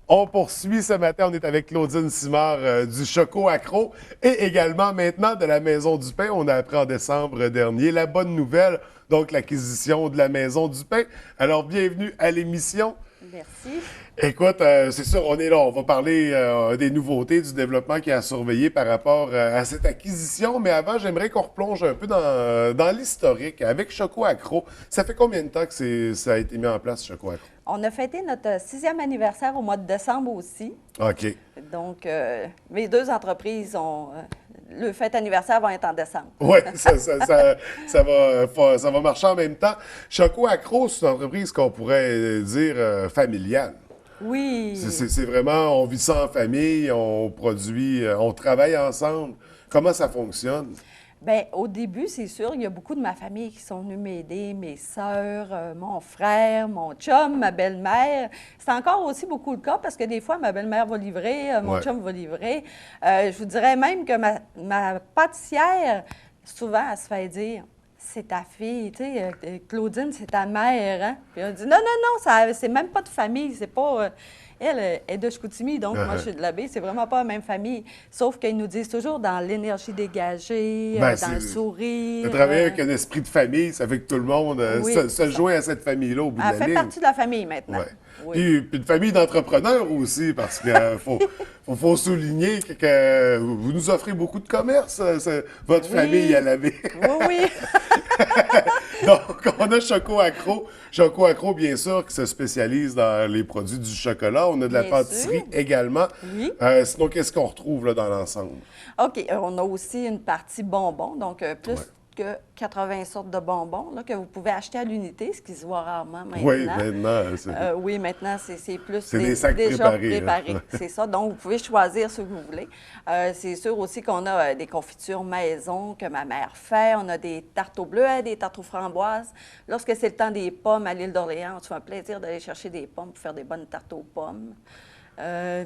On poursuit ce matin, on est avec Claudine Simard du Choco Accro et également maintenant de la Maison du Pain. On a appris en décembre dernier la bonne nouvelle, donc l'acquisition de la Maison du Pain. Alors, bienvenue à l'émission. Merci. Écoute, c'est sûr, on est là, on va parler des nouveautés, du développement qui a surveillé par rapport à cette acquisition, mais avant, j'aimerais qu'on replonge un peu dans l'historique avec Choco Accro. Ça fait combien de temps que ça a été mis en place, Choco Accro? On a fêté notre 6e anniversaire au mois de décembre aussi. OK. Donc, mes deux entreprises ont. Le fête anniversaire va être en décembre. Oui, ça va marcher en même temps. Choco Accro, c'est une entreprise qu'on pourrait dire familiale. Oui. C'est vraiment, on vit ça en famille, on produit, on travaille ensemble. Comment ça fonctionne? Bien, au début, c'est sûr, il y a beaucoup de ma famille qui sont venus m'aider, mes sœurs, mon frère, mon chum, ma belle-mère. C'est encore aussi beaucoup le cas parce que des fois, ma belle-mère va livrer, mon Ouais. chum va livrer. Je vous dirais même que ma pâtissière, souvent, elle se fait dire, c'est ta fille, tu sais, Claudine, c'est ta mère, hein? Puis on dit, non, non, non, c'est même pas de famille, c'est pas... elle est de Chicoutimi, donc moi, je suis de la baie, c'est vraiment pas la même famille. Sauf qu'ils nous disent toujours dans l'énergie dégagée, Ben, dans le de sourire. travailler avec un esprit de famille, ça fait que tout le monde Oui, se c'est ça. joint à cette famille-là au bout de Elle la fait ligne. partie de la famille maintenant. Ouais. Oui. Puis une famille d'entrepreneurs aussi, parce qu'il faut souligner que vous nous offrez beaucoup de commerce, votre famille Oui. à la baie. Oui, oui. Donc, on a Choco Accro. Choco Accro, bien sûr, qui se spécialise dans les produits du chocolat. On a de la Bien pâtisserie sûr. également. Oui. Sinon, qu'est-ce qu'on retrouve là, dans l'ensemble? OK, on a aussi une partie bonbons, donc plus Ouais. que 80 sortes de bonbons là, que vous pouvez acheter à l'unité, ce qui se voit rarement maintenant. Oui, maintenant, Oui, maintenant, c'est plus c'est des sacs déjà préparés, là. préparé. C'est ça. Donc, vous pouvez choisir ce que vous voulez. C'est sûr aussi qu'on a des confitures maison que ma mère fait. On a des tartes aux bleuets, des tartes aux framboises. Lorsque c'est le temps des pommes à l'île d'Orléans, on se fait un plaisir d'aller chercher des pommes pour faire des bonnes tartes aux pommes. Euh,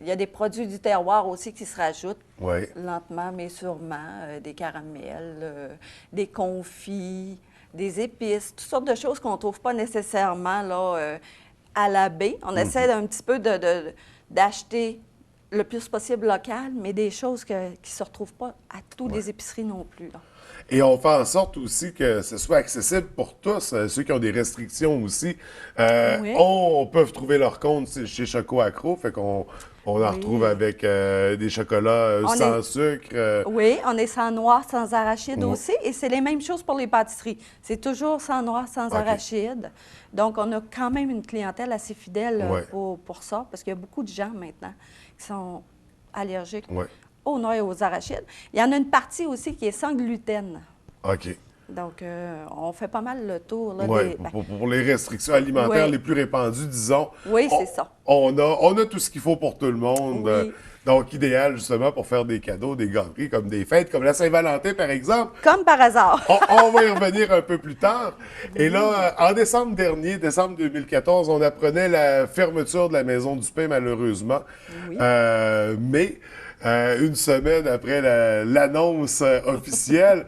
il y a des produits du terroir aussi qui se rajoutent Oui. lentement mais sûrement. Des caramels, des confits, des épices, toutes sortes de choses qu'on ne trouve pas nécessairement là, à la baie. On essaie un petit peu d'acheter le plus possible local, mais des choses qui ne se retrouvent pas à toutes les épiceries non plus, là. Et on fait en sorte aussi que ce soit accessible pour tous, ceux qui ont des restrictions aussi. Oui. On peut trouver leur compte chez Choco Accro, fait qu'on en retrouve Oui. avec des chocolats On sans est- sucre. Oui, on est sans noir, sans arachide Oh. aussi. Et c'est les mêmes choses pour les pâtisseries. C'est toujours sans noir, sans OK. arachide. Donc, on a quand même une clientèle assez fidèle Ouais. pour ça, parce qu'il y a beaucoup de gens maintenant qui sont allergiques Ouais. aux noix et aux arachides. Il y en a une partie aussi qui est sans gluten. OK. Donc, on fait pas mal le tour. Là, Oui, pour les restrictions alimentaires Oui. les plus répandues, disons. Oui, on, c'est ça. on a tout ce qu'il faut pour tout le monde. Oui. Donc, idéal justement pour faire des cadeaux, des gâteries, comme des fêtes, comme la Saint-Valentin par exemple. Comme par hasard. On va y revenir un peu plus tard. Et là, en décembre dernier, décembre 2014, on apprenait la fermeture de la Maison du Pain, malheureusement. Oui. Mais une semaine après l'annonce officielle,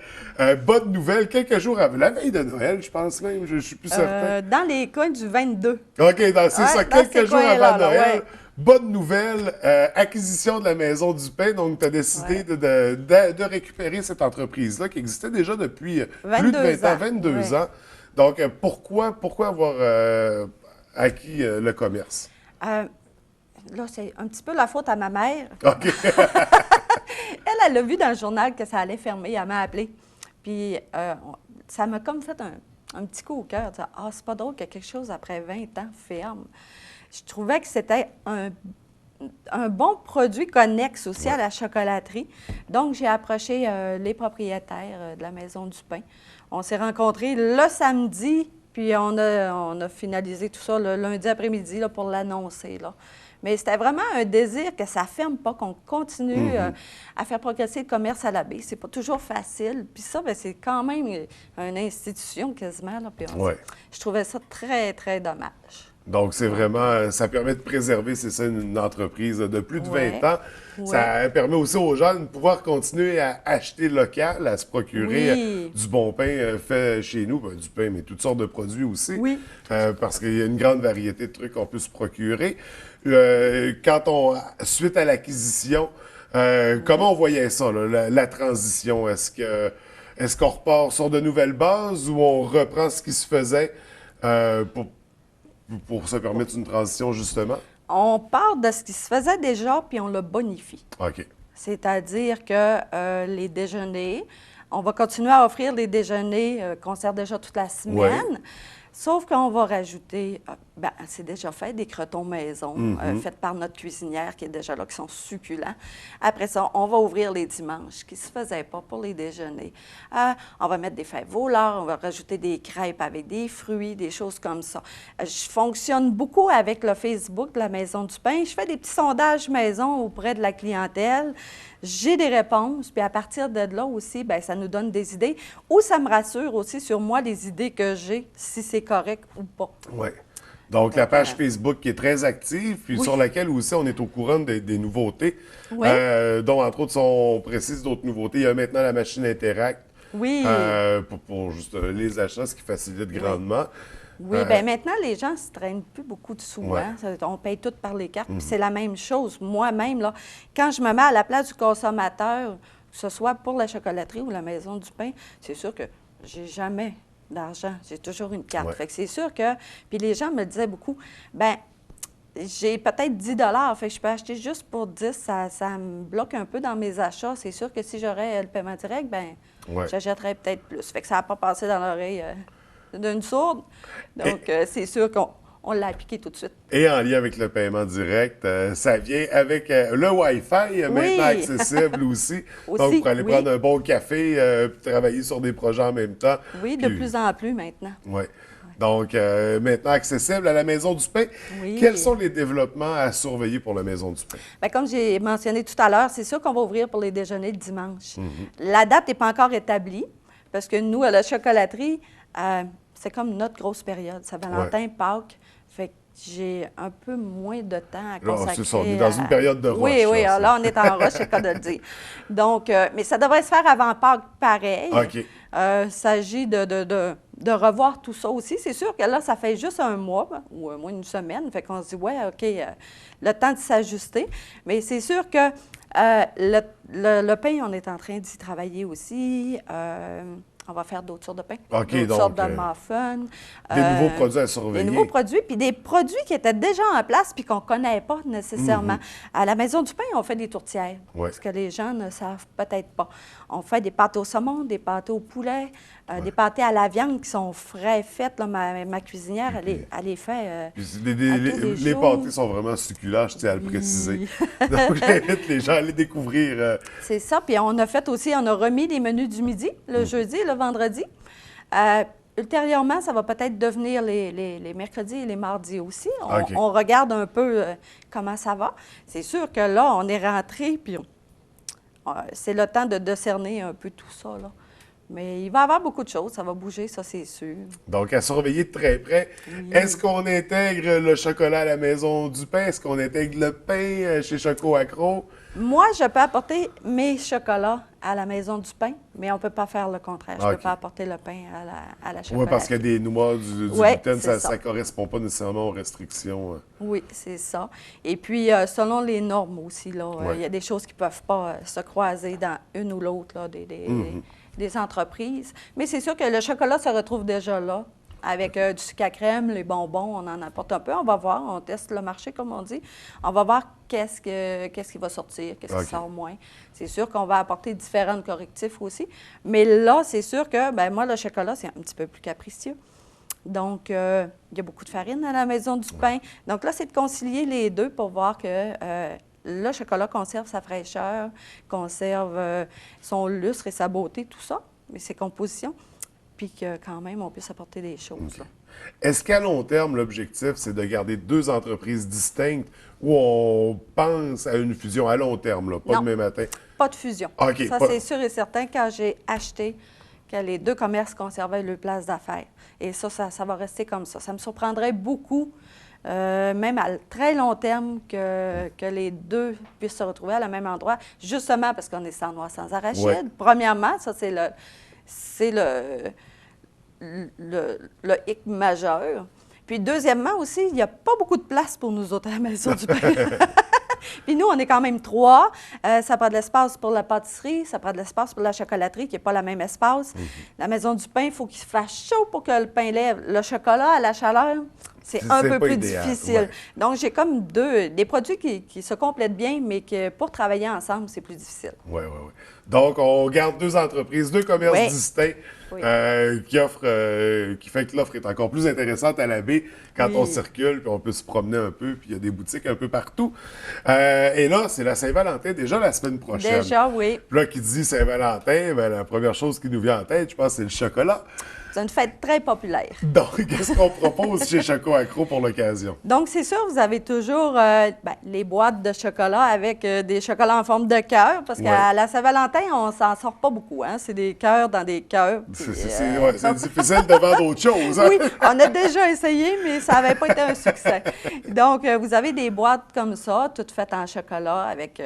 bonne nouvelle, quelques jours avant, la veille de Noël, je pense même, je suis plus certain. Dans les coins du 22. OK, c'est Ouais, ça, dans quelques ces jours coins-là, avant là, Noël. ouais. Bonne nouvelle, acquisition de la Maison du Pain. Donc, tu as décidé Ouais. de récupérer cette entreprise-là qui existait déjà depuis plus de 22 20 ans, ans, 22 ouais. ans. Donc, pourquoi avoir acquis le commerce? Euh, Là, c'est un petit peu la faute à ma mère. OK. Elle a vu dans le journal que ça allait fermer. Elle m'a appelé. Puis, ça m'a comme fait un petit coup au cœur. De dire, ah, c'est pas drôle que quelque chose après 20 ans ferme. Je trouvais que c'était un bon produit connexe aussi à la chocolaterie. Donc, j'ai approché les propriétaires de la Maison du Pain. On s'est rencontrés le samedi, puis on a finalisé tout ça le lundi après-midi là, pour l'annoncer, là. Mais c'était vraiment un désir que ça ne ferme pas, qu'on continue à faire progresser le commerce à la baie. C'est pas toujours facile. Puis ça, bien, c'est quand même une institution quasiment, là. Puis Ouais. je trouvais ça très, très dommage. Donc, c'est vraiment, ça permet de préserver, c'est ça, une entreprise de plus de 20 Ouais. ans. Ouais. Ça permet aussi aux gens de pouvoir continuer à acheter local, à se procurer Oui. du bon pain fait chez nous, ben, du pain, mais toutes sortes de produits aussi. Oui. Parce qu'il y a une grande variété de trucs qu'on peut se procurer. suite à l'acquisition, comment on voyait ça, là, la transition? Est-ce qu'on repart sur de nouvelles bases ou on reprend ce qui se faisait pour se permettre une transition, justement? On part de ce qui se faisait déjà, puis on le bonifie. OK. C'est-à-dire que les déjeuners, on va continuer à offrir les déjeuners qu'on sert déjà toute la semaine, sauf qu'on va rajouter, c'est déjà fait, des crotons maison faits par notre cuisinière qui est déjà là, qui sont succulents. Après ça, on va ouvrir les dimanches, qui ne se faisaient pas pour les déjeuners. On va mettre des fèves voleurs, on va rajouter des crêpes avec des fruits, des choses comme ça. Je fonctionne beaucoup avec le Facebook de la Maison du Pain. Je fais des petits sondages maison auprès de la clientèle. J'ai des réponses, puis à partir de là aussi, bien, ça nous donne des idées, ou ça me rassure aussi sur moi les idées que j'ai, si c'est correct ou pas. Oui. Donc, la page Facebook qui est très active, puis sur laquelle aussi on est au courant des nouveautés, dont entre autres, on précise d'autres nouveautés. Il y a maintenant la machine Interact pour juste les achats, ce qui facilite grandement. Oui, bien maintenant, les gens ne se traînent plus beaucoup de sous. Hein? On paye tout par les cartes, puis c'est la même chose. Moi-même, là, quand je me mets à la place du consommateur, que ce soit pour la chocolaterie ou la Maison du Pain, c'est sûr que j'ai jamais d'argent. J'ai toujours une carte. Fait que c'est sûr que... Puis les gens me disaient beaucoup, ben j'ai peut-être 10 fait que je peux acheter juste pour 10. Ça me bloque un peu dans mes achats. C'est sûr que si j'aurais le paiement direct, ben j'achèterais peut-être plus. Fait que ça n'a pas passé dans l'oreille d'une sourde. Donc, c'est sûr qu'on l'a appliqué tout de suite. Et en lien avec le paiement direct, ça vient avec le Wi-Fi maintenant accessible aussi. Donc, pour aller prendre un bon café puis travailler sur des projets en même temps. Oui, de plus en plus maintenant. Oui. Donc, maintenant accessible à la Maison du Pain. Quels sont les développements à surveiller pour la Maison du Pain? Bien, comme j'ai mentionné tout à l'heure, c'est sûr qu'on va ouvrir pour les déjeuners le dimanche. La date n'est pas encore établie parce que nous, à la chocolaterie, c'est comme notre grosse période. Saint-Valentin, Pâques. Fait que j'ai un peu moins de temps à consacrer. C'est ça, on est dans une période de rush. Oui, là, on est en rush, c'est le cas de le dire. Donc, mais ça devrait se faire avant Pâques pareil. OK. Il s'agit de revoir tout ça aussi. C'est sûr que là, ça fait juste un mois ou un mois, une semaine. Fait qu'on se dit, OK, le temps de s'ajuster. Mais c'est sûr que le pain, on est en train d'y travailler aussi. On va faire d'autres sortes de pain, d'autres sortes de muffins. Des nouveaux produits à surveiller. Des nouveaux produits, puis des produits qui étaient déjà en place puis qu'on ne connaît pas nécessairement. À la Maison du Pain, on fait des tourtières, ce que les gens ne savent peut-être pas. On fait des pâtés au saumon, des pâtés au poulet, des pâtés à la viande qui sont frais faites. Là, ma cuisinière, elle les fait les pâtés sont vraiment succulents, je tiens à le préciser. Donc, j'invite les gens à les découvrir. C'est ça. Puis on a remis les menus du midi, le jeudi, le vendredi. Ultérieurement, ça va peut-être devenir les mercredis et les mardis aussi. On regarde un peu comment ça va. C'est sûr que là, on est rentré, puis c'est le temps de cerner un peu tout ça, là. Mais il va y avoir beaucoup de choses. Ça va bouger, ça, c'est sûr. Donc, à surveiller de très près. Est-ce qu'on intègre le chocolat à la Maison du Pain? Est-ce qu'on intègre le pain chez Choco Accro? Moi, je peux apporter mes chocolats à la Maison du Pain, mais on ne peut pas faire le contraire. Je ne peux pas apporter le pain à la chocolaterie. Oui, parce qu'il y a des noix, du gluten, ça ne correspond pas nécessairement aux restrictions. Oui, c'est ça. Et puis, selon les normes aussi, là, il y a des choses qui ne peuvent pas se croiser dans une ou l'autre des entreprises. Mais c'est sûr que le chocolat se retrouve déjà là. Avec du sucre à crème, les bonbons, on en apporte un peu. On va voir, on teste le marché, comme on dit. On va voir qu'est-ce qui va sortir, qu'est-ce qui sort moins. C'est sûr qu'on va apporter différents correctifs aussi. Mais là, c'est sûr que, moi, le chocolat, c'est un petit peu plus capricieux. Donc, il y a beaucoup de farine à la Maison du Pain. Donc là, c'est de concilier les deux pour voir que le chocolat conserve sa fraîcheur, conserve son lustre et sa beauté, tout ça, mais ses compositions. Puis que quand même, on puisse apporter des choses. Okay. Est-ce qu'à long terme, l'objectif, c'est de garder deux entreprises distinctes ou on pense à une fusion à long terme, là, pas demain matin? Pas de fusion. Okay, ça, c'est sûr et certain quand j'ai acheté que les deux commerces conservaient leur place d'affaires. Et ça va rester comme ça. Ça me surprendrait beaucoup, même à très long terme, que les deux puissent se retrouver à le même endroit, justement parce qu'on est sans noix, sans arachide. Ouais. Premièrement, ça, c'est le hic majeur. Puis deuxièmement aussi, il n'y a pas beaucoup de place pour nous autres à la Maison du Pain. Puis nous, on est quand même 3. Ça prend de l'espace pour la pâtisserie, ça prend de l'espace pour la chocolaterie, qui n'est pas le même espace. La Maison du Pain, il faut qu'il se fasse chaud pour que le pain lève. Le chocolat à la chaleur, c'est un peu plus idéal, difficile. ouais. Donc, j'ai comme des produits qui se complètent bien, mais que pour travailler ensemble, c'est plus difficile. Oui, oui, oui. Donc, on garde 2 entreprises, 2 commerces Oui. distincts Oui. qui offrent, qui fait que l'offre est encore plus intéressante à la baie quand Oui. on circule, puis on peut se promener un peu, puis il y a des boutiques un peu partout. Et là, c'est la Saint-Valentin déjà la semaine prochaine. Déjà, oui. Puis là, qui dit Saint-Valentin, ben, la première chose qui nous vient en tête, je pense, c'est le chocolat. C'est une fête très populaire. Donc, qu'est-ce qu'on propose chez Choco Accro pour l'occasion? Donc, c'est sûr, vous avez toujours les boîtes de chocolat avec des chocolats en forme de cœur, parce Ouais. qu'à la Saint-Valentin, on s'en sort pas beaucoup. Hein? C'est des cœurs dans des cœurs. puis, C'est difficile de vendre autre chose. Hein? Oui, on a déjà essayé, mais ça n'avait pas été un succès. Donc, vous avez des boîtes comme ça, toutes faites en chocolat, avec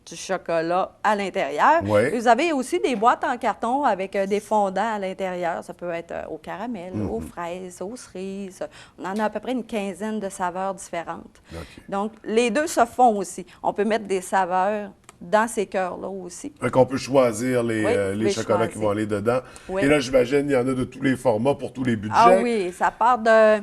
du chocolat à l'intérieur. Ouais. Et vous avez aussi des boîtes en carton avec des fondants à l'intérieur. Ça peut être au caramel, aux fraises, aux cerises. On en a à peu près une quinzaine de saveurs différentes. OK. Donc, les deux se font aussi. On peut mettre des saveurs dans ces cœurs-là aussi. Fait qu'on peut choisir les, Oui, les vous pouvez chocolats qui choisir. vont aller dedans. Oui. Et là, j'imagine, il y en a de tous les formats pour tous les budgets. Ah oui, ça part de...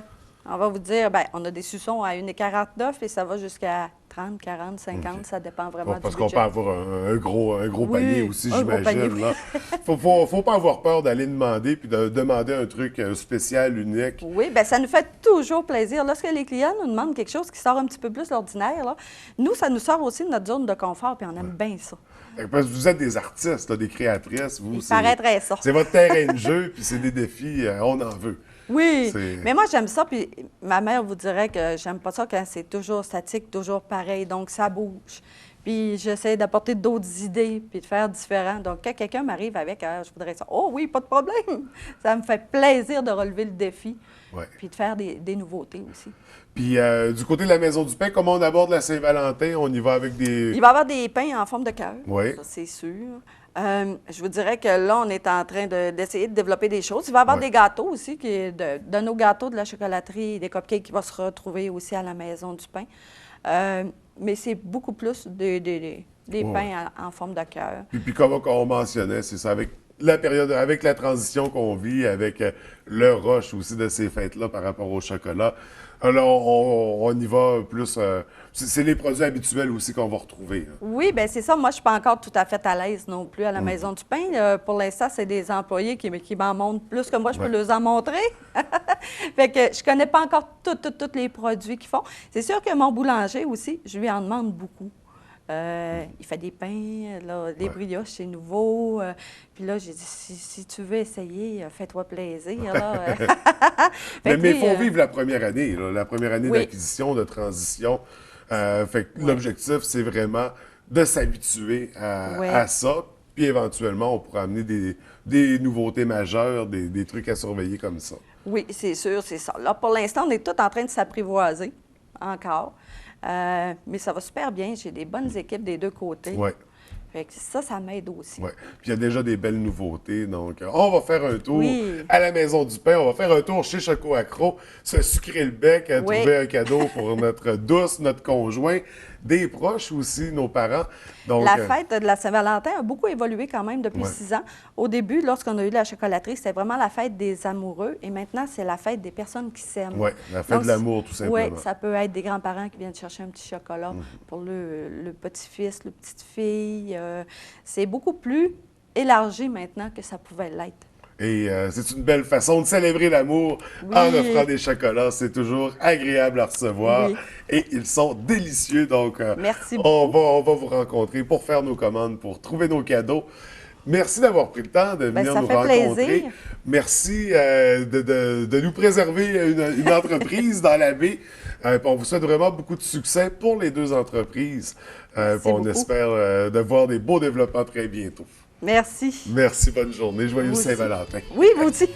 On va vous dire, bien, on a des suçons à 1,49 et ça va jusqu'à 30, 40, 50, ça dépend vraiment Parce du qu'on budget. peut avoir un gros Oui, panier aussi, un gros panier, j'imagine. oui. Faut pas avoir peur d'aller demander puis de demander un truc spécial, unique. Oui, bien, ça nous fait toujours plaisir. Lorsque les clients nous demandent quelque chose qui sort un petit peu plus de l'ordinaire, là, nous, ça nous sort aussi de notre zone de confort, puis on aime bien ça. Parce que vous êtes des artistes, là, des créatrices. Vous, Il paraîtrait ça. C'est votre terrain de jeu, puis c'est des défis, on en veut. Oui, C'est- mais moi, j'aime ça, puis ma mère vous dirait que j'aime pas ça quand c'est toujours statique, toujours pareil, donc ça bouge. Puis j'essaie d'apporter d'autres idées, puis de faire différent. Donc, quand quelqu'un m'arrive avec « je voudrais ça », « Oh oui, pas de problème! » Ça me fait plaisir de relever le défi, Ouais. puis de faire des nouveautés aussi. Puis du côté de la Maison du Pain, comment on aborde la Saint-Valentin? On y va avec des... Il va y avoir des pains en forme de cœur, Oui. ça c'est sûr. Je vous dirais que là, on est en train d'essayer de développer des choses. Il va y avoir Ouais. des gâteaux aussi, de nos gâteaux de la chocolaterie, des cupcakes qui vont se retrouver aussi à la Maison du Pain. Mais c'est beaucoup plus des Ouais. pains en forme de cœur. Puis comme on mentionnait, c'est ça, avec la période, avec la transition qu'on vit, avec le rush aussi de ces fêtes-là par rapport au chocolat, là, on y va plus... c'est les produits habituels aussi qu'on va retrouver. Là. Oui, bien c'est ça. Moi, je ne suis pas encore tout à fait à l'aise non plus à la Maison du Pain. Pour l'instant, c'est des employés qui m'en montrent plus que moi, je peux Ouais. leur en montrer. Fait que je connais pas encore tous les produits qu'ils font. C'est sûr que mon boulanger aussi, je lui en demande beaucoup. Il fait des pains, là, des Ouais. brioches, c'est nouveau. Puis là, j'ai dit, si tu veux essayer, fais-toi plaisir. Là. Fait Mais que il lui, faut vivre la première année, là, la première année Oui. d'acquisition, de transition. Fait que l'objectif, c'est vraiment de s'habituer Oui. à ça. Puis éventuellement, on pourra amener des nouveautés majeures, des trucs à surveiller comme ça. Oui, c'est sûr, c'est ça. Là, pour l'instant, on est tous en train de s'apprivoiser encore. Mais ça va super bien. J'ai des bonnes équipes des deux côtés. Ouais. Fait que ça m'aide aussi. Ouais. Puis il y a déjà des belles nouveautés. Donc, on va faire un tour Oui. à la Maison du Pain. On va faire un tour chez Choco Accro, se sucrer le bec, Oui. trouver un cadeau pour notre douce, notre conjoint, des proches aussi, nos parents. Donc, La fête de la Saint-Valentin a beaucoup évolué quand même depuis Ouais. 6 ans. Au début, lorsqu'on a eu la chocolaterie, c'était vraiment la fête des amoureux. Et maintenant, c'est la fête des personnes qui s'aiment. ouais, la fête Donc, de l'amour, tout simplement. Oui, ça peut être des grands-parents qui viennent chercher un petit chocolat pour le petit-fils, la petite-fille. C'est beaucoup plus élargi maintenant que ça pouvait l'être. Et c'est une belle façon de célébrer l'amour Oui. en offrant des chocolats. C'est toujours agréable à recevoir. Oui. Et ils sont délicieux. Donc, Merci on va vous rencontrer pour faire nos commandes, pour trouver nos cadeaux. Merci d'avoir pris le temps de venir ça nous fait rencontrer. plaisir. Merci de nous préserver une entreprise dans la baie. Puis on vous souhaite vraiment beaucoup de succès pour les deux entreprises. Puis on beaucoup. espère de voir des beaux développements très bientôt. Merci. Merci, bonne journée. Joyeux Vous aussi. Saint-Valentin. Oui, vous aussi.